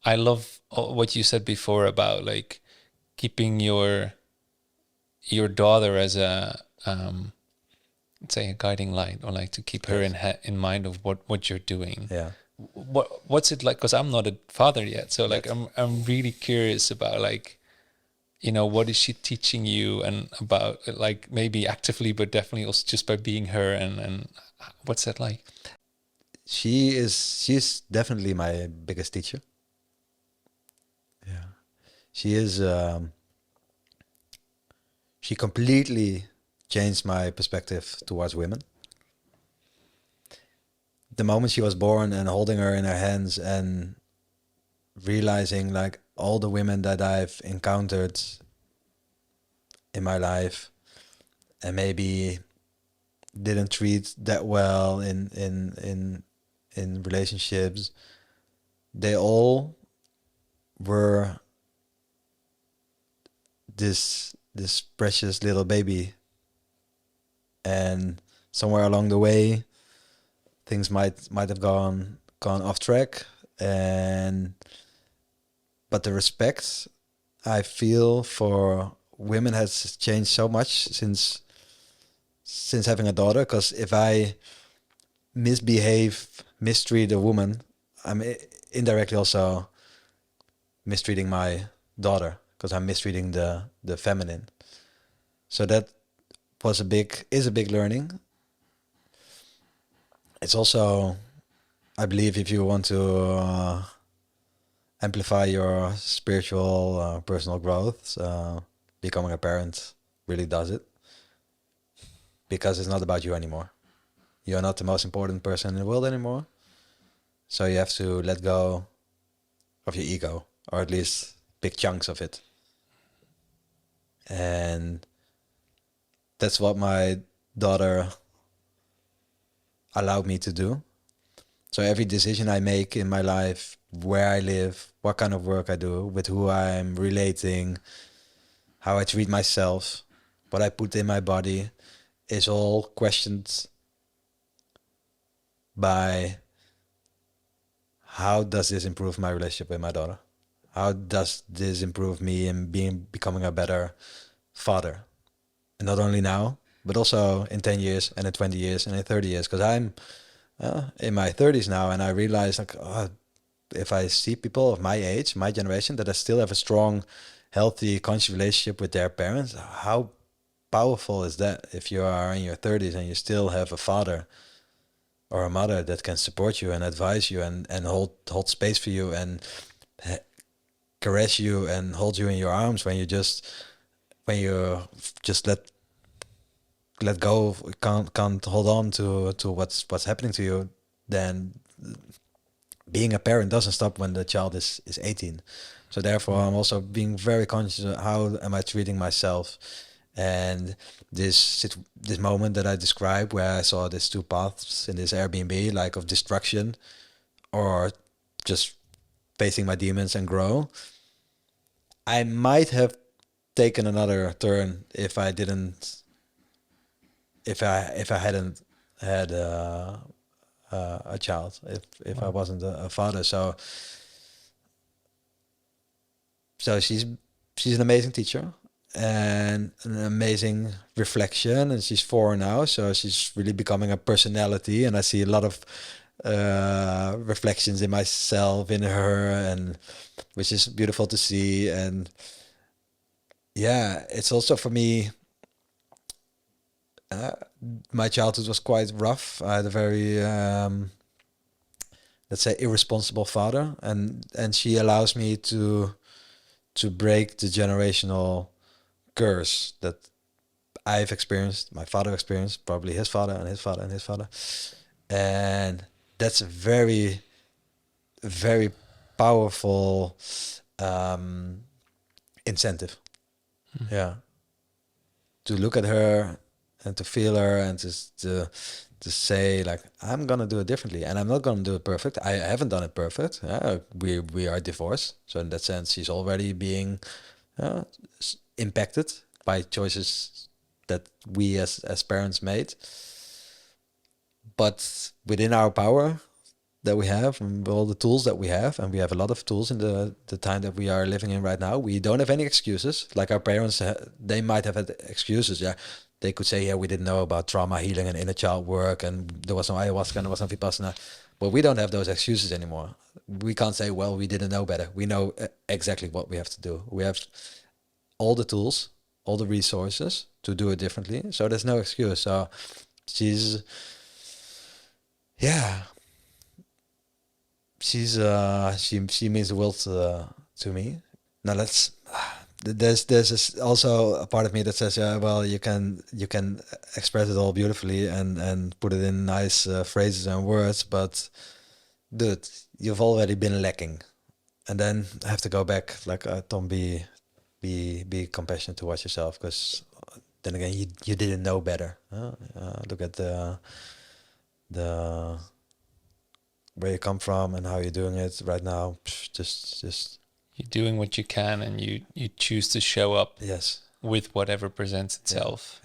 I love what you said before about like keeping your daughter as a let's say a guiding light, or like to keep her Yes. in mind of what you're doing. Yeah. What's it like? Because I'm not a father yet, so like Yes. I'm really curious about like, you know, what is she teaching you, and about like maybe actively, but definitely also just by being her, and what's that like? She's definitely my biggest teacher. Yeah. She is she completely changed my perspective towards women. The moment she was born and holding her in her hands and realizing like all the women that I've encountered in my life and maybe didn't treat that well in relationships, they all were this precious little baby, and somewhere along the way things might have gone off track, and but the respect I feel for women has changed so much since having a daughter. Because if I mistreat a woman, I'm indirectly also mistreating my daughter, because I'm mistreating the feminine. So that is a big learning. It's also, I believe, if you want to amplify your spiritual personal growth, becoming a parent really does it, because it's not about you anymore. You're not the most important person in the world anymore. So you have to let go of your ego, or at least big chunks of it. And that's what my daughter allowed me to do. So every decision I make in my life, where I live, what kind of work I do, with who I'm relating, how I treat myself, what I put in my body, is all questioned by how does this improve my relationship with my daughter? How does this improve me in becoming a better father? And not only now, but also in 10 years and in 20 years and in 30 years. Because I'm in my 30s now, and I realize like, if I see people of my age, my generation, that I still have a strong, healthy, conscious relationship with their parents, how powerful is that? If you are in your 30s and you still have a father or a mother that can support you and advise you and hold space for you and caress you and hold you in your arms when you just let go, can't hold on to what's happening to you, then being a parent doesn't stop when the child is 18. So therefore, I'm also being very conscious of how am I treating myself. And this moment that I described, where I saw these two paths in this Airbnb, like of destruction or just facing my demons and grow, I might have taken another turn if I hadn't had a child, if I wasn't a father. So she's an amazing teacher and an amazing reflection, and she's 4 now, so she's really becoming a personality, and I see a lot of reflections in myself in her, and which is beautiful to see. And yeah, it's also for me, uh, my childhood was quite rough. I had a very let's say irresponsible father, and she allows me to break the generational curse that I've experienced, my father experienced, probably his father and his father and his father. And that's a very, very powerful um, incentive. Yeah. To look at her and to feel her and to say like, I'm gonna do it differently, and I'm not gonna do it perfect. I haven't done it perfect. We are divorced, so in that sense, she's already being uh, impacted by choices that we as parents made. But within our power, that we have and all the tools that we have, and we have a lot of tools in the time that we are living in right now. We don't have any excuses. Like our parents, they might have had excuses. Yeah, they could say, yeah, we didn't know about trauma healing and inner child work, and there was no ayahuasca and there was no vipassana. But we don't have those excuses anymore. We can't say, well, we didn't know better. We know exactly what we have to do. We have all the tools, all the resources to do it differently. So there's no excuse. So she's, yeah, she means the world to me. Now let's. There's also a part of me that says, yeah, well, you can express it all beautifully and put it in nice phrases and words, but dude, you've already been lacking. And then I have to go back, like, Tom, be compassionate towards yourself, because then again, you didn't know better. Look at the where you come from and how you're doing it right now. Just You're doing what you can, and you choose to show up yes, with whatever presents itself.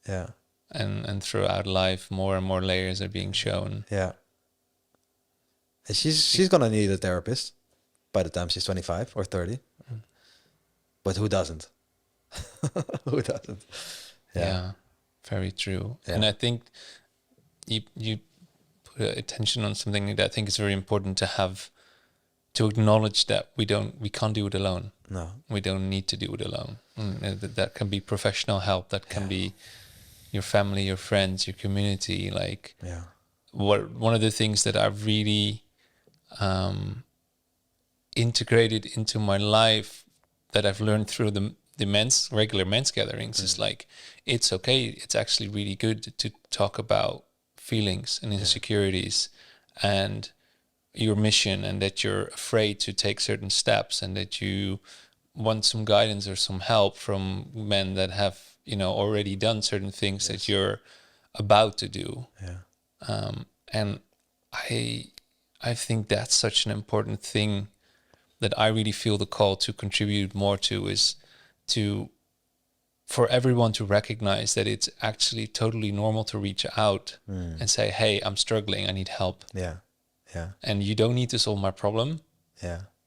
yeah, And throughout life, more and more layers are being shown. yeah. And she's gonna need a therapist by the time she's 25 or 30. Mm. But who doesn't? Who doesn't? Yeah, very true. Yeah. And I think you put attention on something that I think is very important to have, to acknowledge that we can't do it alone. No. We don't need to do it alone. That can be professional help. That can be your family, your friends, your community. Like, one of the things that I've really integrated into my life, that I've learned through the regular men's gatherings, is like, it's okay. It's actually really good to talk about feelings and insecurities and your mission, and that you're afraid to take certain steps, and that you want some guidance or some help from men that have, already done certain things that you're about to do. And I think that's such an important thing that I really feel the call to contribute more to, is for everyone to recognize that it's actually totally normal to reach out and say, hey, I'm struggling, I need help. And you don't need to solve my problem.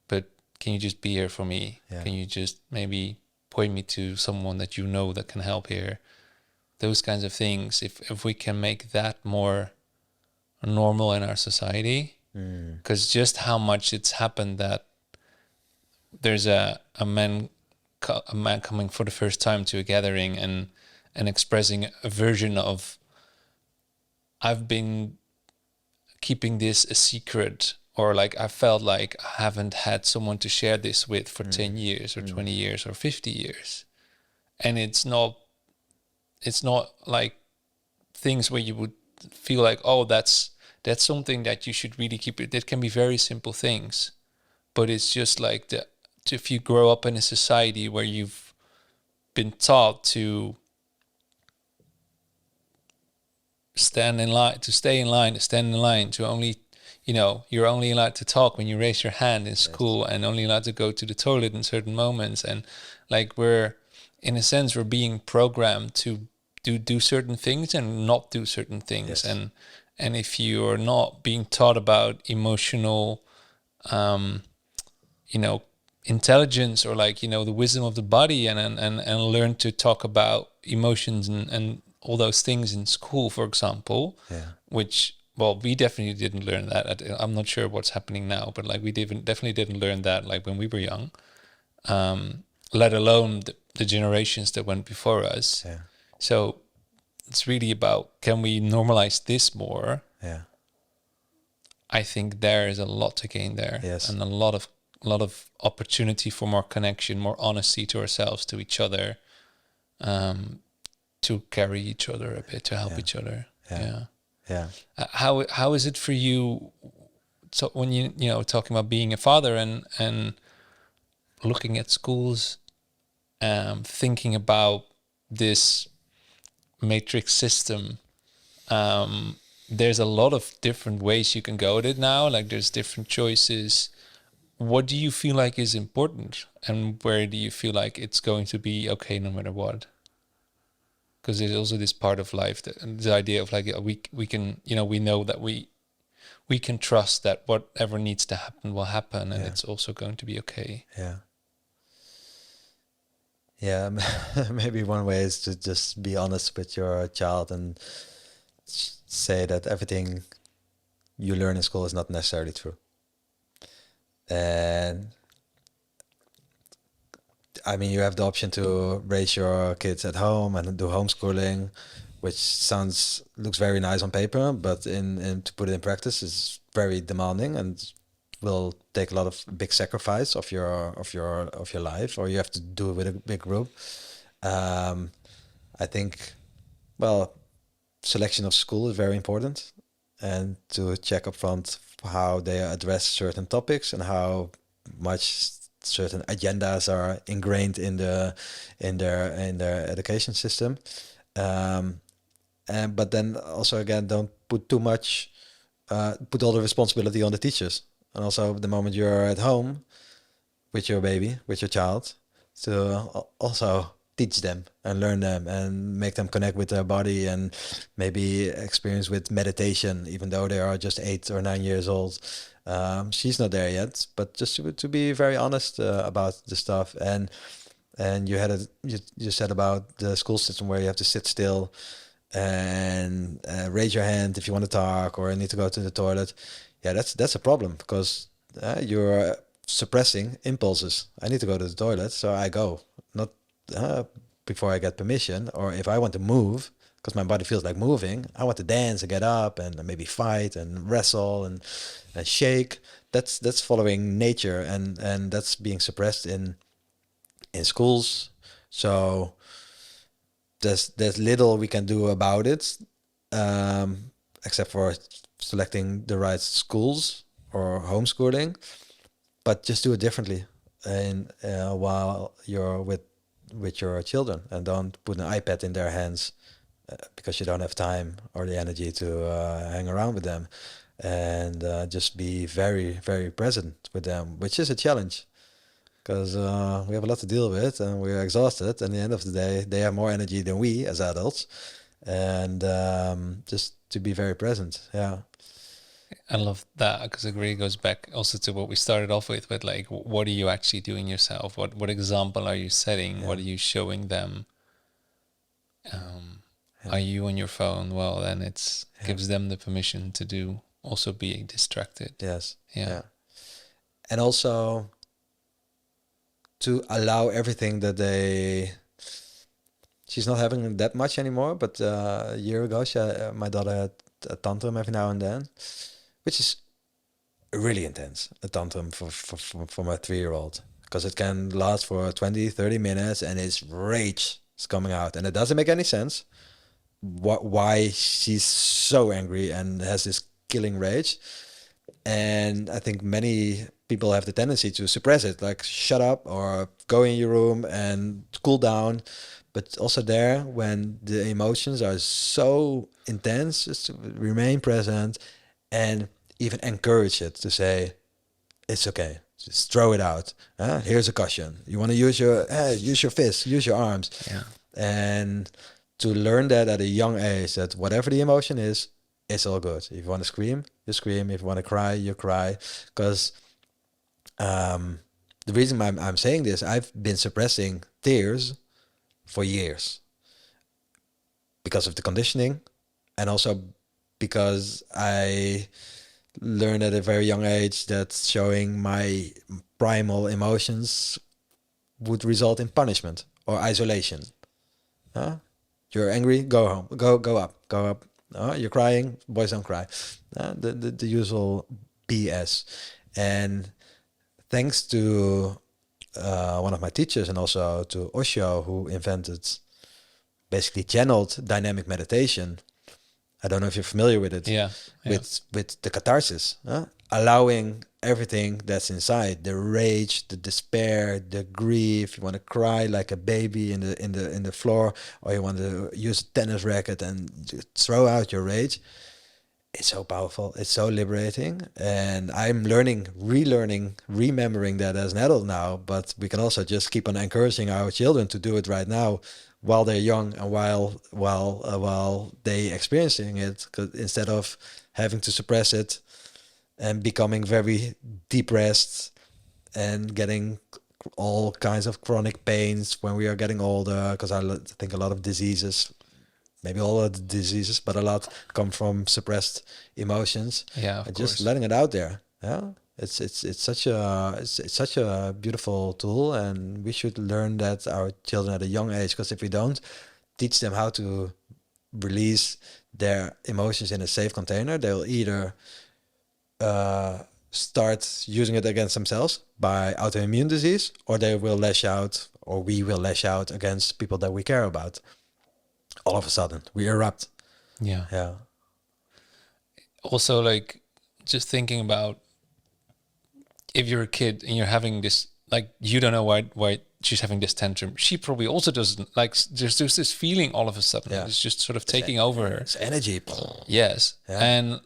But can you just be here for me? Can you just maybe point me to someone that you know that can help here? Those kinds of things. If we can make that more normal in our society, because just how much it's happened that there's a man coming for the first time to a gathering and expressing a version of, I've been keeping this a secret, or like I felt like I haven't had someone to share this with for 10 years or 20 years or 50 years. And it's not like things where you would feel like, oh, that's something that you should really keep it. That can be very simple things, but it's just like if you grow up in a society where you've been taught to stand in line, to only, you're only allowed to talk when you raise your hand in school, and only allowed to go to the toilet in certain moments. And like, we're being programmed to do certain things and not do certain things. And if you're not being taught about emotional, intelligence, or like, the wisdom of the body, and learn to talk about emotions and all those things in school, for example, which, well, we definitely didn't learn that. I'm not sure what's happening now, but like, we definitely didn't learn that, like, when we were young, let alone the generations that went before us. So it's really about, can we normalize this more? I think there is a lot to gain there, and a lot of opportunity for more connection, more honesty to ourselves, to each other, to carry each other a bit, to help each other. How is it for you? So when you talking about being a father and looking at schools, thinking about this matrix system, there's a lot of different ways you can go at it now. Like, there's different choices. What do you feel like is important, and where do you feel like it's going to be okay no matter what? Because there's also this part of life, the idea of like, we can, we know that we we can trust that whatever needs to happen will happen, and it's also going to be okay. Yeah, maybe one way is to just be honest with your child and say that everything you learn in school is not necessarily true. And I mean, you have the option to raise your kids at home and do homeschooling, which looks very nice on paper, but in to put it in practice is very demanding and will take a lot of big sacrifice of your life, or you have to do it with a big group. I think, well, selection of school is very important, and to check up front how they address certain topics and how much certain agendas are ingrained in their education system. But then also again, don't put too much, put all the responsibility on the teachers. And also the moment you're at home with your baby, with your child, to also teach them and learn them and make them connect with their body and maybe experience with meditation, even though they are just 8 or 9 years old. She's not there yet, but just to be very honest about the stuff. And you said about the school system where you have to sit still and raise your hand if you want to talk or need to go to the toilet. Yeah, that's a problem, because you're suppressing impulses. I need to go to the toilet, so I go, not before I get permission. Or if I want to move, because my body feels like moving, I want to dance and get up and maybe fight and wrestle and shake. That's following nature, and that's being suppressed in schools. So there's little we can do about it, except for selecting the right schools or homeschooling, but just do it differently and while you're with your children, and don't put an iPad in their hands because you don't have time or the energy to hang around with them, and just be very, very present with them, which is a challenge, because we have a lot to deal with and we're exhausted. And at the end of the day, they have more energy than we as adults, and just to be very present. I love that, because it really goes back also to what we started off with like, what are you actually doing yourself? What example are you setting? What are you showing them? Are you on your phone? Well, then it's gives them the permission to do, also being distracted. Yes. Yeah. And also to allow everything that she's not having that much anymore, but a year ago, my daughter had a tantrum every now and then, which is really intense, a tantrum for my 3-year-old, because it can last for 20-30 minutes and it's rage is coming out, and it doesn't make any sense why she's so angry and has this killing rage. And I think many people have the tendency to suppress it, like shut up or go in your room and cool down. But also there, when the emotions are so intense, just to remain present and even encourage it, to say, it's okay, just throw it out. Here's a cushion. You want to use your fists, use your arms. And to learn that at a young age, that whatever the emotion is, it's all good. If you want to scream, you scream. If you want to cry, you cry. Because the reason I'm saying this, I've been suppressing tears for years because of the conditioning, and also because I learned at a very young age that showing my primal emotions would result in punishment or isolation. You're angry, go home, go up. You're crying, boys don't cry. The usual BS. And thanks to one of my teachers, and also to Osho, who basically channeled dynamic meditation. I don't know if you're familiar with it. With the catharsis, allowing everything that's inside, the rage, the despair, the grief. You want to cry like a baby in the floor, or you want to use a tennis racket and throw out your rage. It's so powerful. It's so liberating. And I'm relearning, remembering that as an adult now. But we can also just keep on encouraging our children to do it right now, while they're young and while they experiencing it, instead of having to suppress it and becoming very depressed and getting all kinds of chronic pains when we are getting older, because I think a lot of diseases, maybe all of the diseases, but a lot come from suppressed emotions. Yeah, of and course. Just letting it out there. Yeah, it's such a beautiful tool, and we should learn that our children at a young age, because if we don't teach them how to release their emotions in a safe container, they'll either start using it against themselves by autoimmune disease, or they will lash out, or we will lash out against people that we care about. All of a sudden, we erupt. Yeah. Yeah. Also, like, just thinking about if you're a kid and you're having this, like, you don't know why she's having this tantrum. She probably also doesn't, like, there's this feeling all of a sudden. Yeah. It's just sort of taking over her. It's energy. Yes. Yeah. And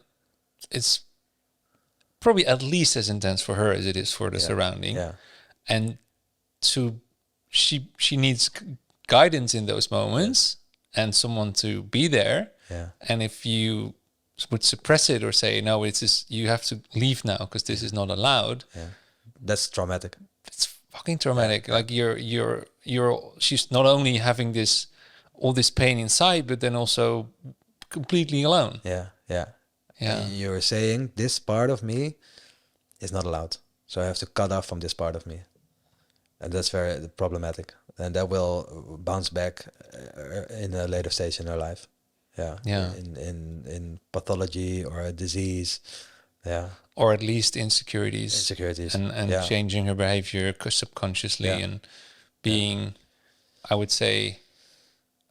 it's probably at least as intense for her as it is for the surrounding. Yeah. And she needs guidance in those moments and someone to be there. Yeah. And if you would suppress it or say, no, it's just, you have to leave now because this is not allowed. Yeah. That's traumatic. It's fucking traumatic. Like she's not only having all this pain inside, but then also completely alone. Yeah. Yeah. Yeah. And you're saying this part of me is not allowed. So I have to cut off from this part of me. And that's very problematic. And that will bounce back in a later stage in her life. Yeah. Yeah. In pathology or a disease. Yeah. Or at least insecurities. And changing her behavior subconsciously and being, I would say,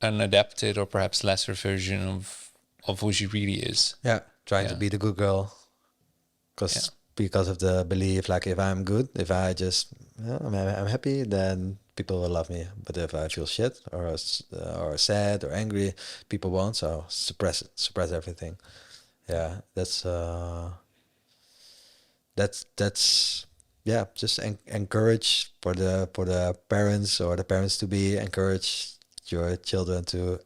an adapted or perhaps lesser version of who she really is. Yeah. Trying to be the good girl. Because of the belief, like, if I'm good, if I just, I'm happy, then people will love me. But if I feel shit or sad or angry, people won't. So suppress everything. Yeah, that's just encourage for the parents, or the parents to be, encourage your children to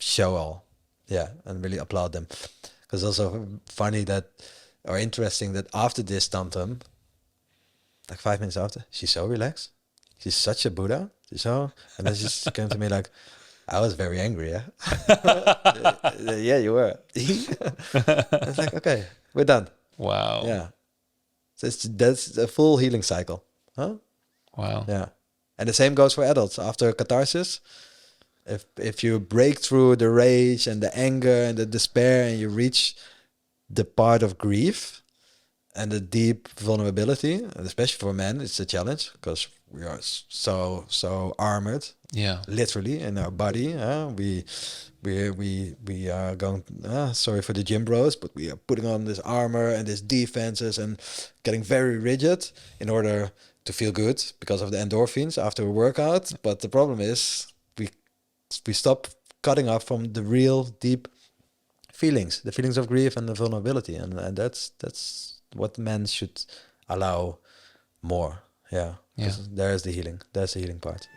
show all. Yeah, and really applaud them. Because also funny that, or interesting that after this tantrum, like 5 minutes after, she's so relaxed. She's such a Buddha. And then she just came to me like, I was very angry, yeah? Yeah, you were. I was like, okay, we're done. Wow. Yeah. So that's a full healing cycle. Huh? Wow. Yeah. And the same goes for adults. After catharsis, if you break through the rage and the anger and the despair, and you reach the part of grief and the deep vulnerability, and especially for men, it's a challenge because we are so armored. Yeah, literally in our body. We are going. Sorry for the gym bros, but we are putting on this armor and these defenses and getting very rigid in order to feel good because of the endorphins after a workout. But the problem is we stop cutting off from the real deep feelings, the feelings of grief and the vulnerability, and that's what men should allow more. Yeah. There's the healing. That's the healing part.